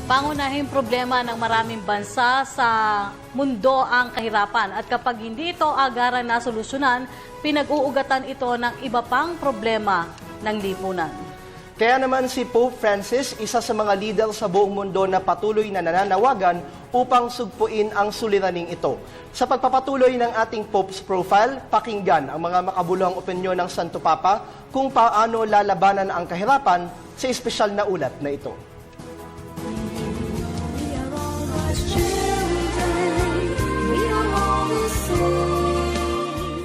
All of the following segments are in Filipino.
Pangunahing problema ng maraming bansa sa mundo ang kahirapan at kapag hindi ito agaran na solusyonan, pinag-uugatan ito ng iba pang problema ng lipunan. Kaya naman si Pope Francis, isa sa mga lider sa buong mundo na patuloy na nananawagan upang sugpuin ang suliraning ito. Sa pagpapatuloy ng ating Pope's Profile, pakinggan ang mga makabuluhang opinyon ng Santo Papa kung paano lalabanan ang kahirapan sa espesyal na ulat na ito.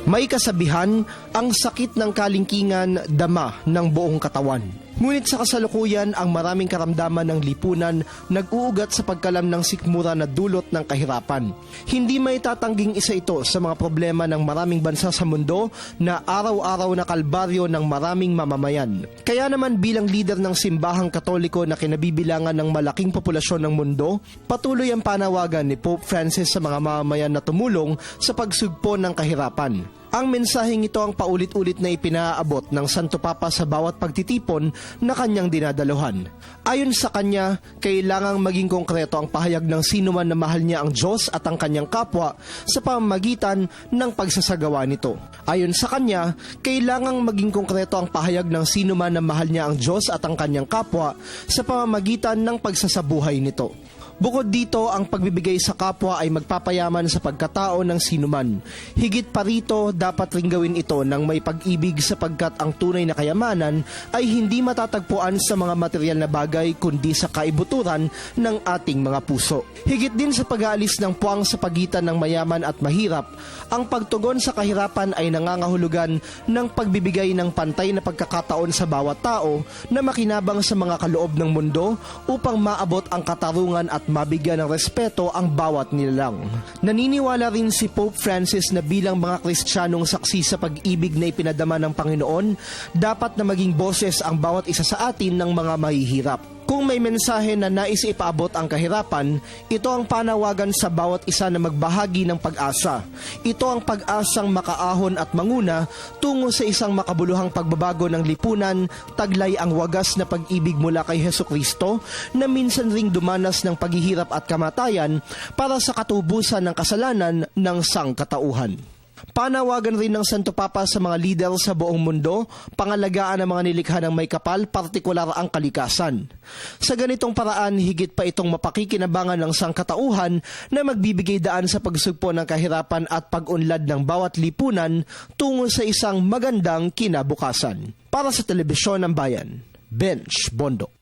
May kasabihan, ang sakit ng kalingkingan dama ng buong katawan. Ngunit sa kasalukuyan, ang maraming karamdaman ng lipunan nag-uugat sa pagkalam ng sikmura na dulot ng kahirapan. Hindi may tatangging isa ito sa mga problema ng maraming bansa sa mundo na araw-araw na kalbaryo ng maraming mamamayan. Kaya naman bilang leader ng simbahang Katoliko na kinabibilangan ng malaking populasyon ng mundo, patuloy ang panawagan ni Pope Francis sa mga mamamayan na tumulong sa pagsugpo ng kahirapan. Ang mensaheng ito ang paulit-ulit na ipinaabot ng Santo Papa sa bawat pagtitipon na kanyang dinadaluhan. Ayon sa kanya, kailangang maging konkreto ang pahayag ng sino man na mahal niya ang Diyos at ang kanyang kapwa sa pamamagitan ng pagsasagawa nito. Ayon sa kanya, kailangang maging konkreto ang pahayag ng sino man na mahal niya ang Diyos at ang kanyang kapwa sa pamamagitan ng pagsasabuhay nito. Bukod dito, ang pagbibigay sa kapwa ay magpapayaman sa pagkatao ng sinuman. Higit pa rito, dapat ring gawin ito ng may pag-ibig sapagkat ang tunay na kayamanan ay hindi matatagpuan sa mga material na bagay kundi sa kaibuturan ng ating mga puso. Higit din sa pag-aalis ng puwang sa pagitan ng mayaman at mahirap, ang pagtugon sa kahirapan ay nangangahulugan ng pagbibigay ng pantay na pagkakataon sa bawat tao na makinabang sa mga kaloob ng mundo upang maabot ang katarungan at mabigyan ng respeto ang bawat nilalang. Naniniwala rin si Pope Francis na bilang mga Kristiyanong saksi sa pag-ibig na ipinadama ng Panginoon, dapat na maging boses ang bawat isa sa atin ng mga mahihirap. Kung may mensahe na nais ipaabot ang kahirapan, ito ang panawagan sa bawat isa na magbahagi ng pag-asa. Ito ang pag-asang makaahon at manguna tungo sa isang makabuluhang pagbabago ng lipunan, taglay ang wagas na pag-ibig mula kay Hesukristo na minsan ring dumanas ng paghihirap at kamatayan para sa katubusan ng kasalanan ng sangkatauhan. Panawagan rin ng Santo Papa sa mga lider sa buong mundo, pangalagaan ang mga nilikha ng may kapal, partikular ang kalikasan. Sa ganitong paraan, higit pa itong mapakikinabangan ng sangkatauhan na magbibigay daan sa pagsugpo ng kahirapan at pag-unlad ng bawat lipunan tungo sa isang magandang kinabukasan. Para sa Telebisyon ng Bayan, Bench Bondo.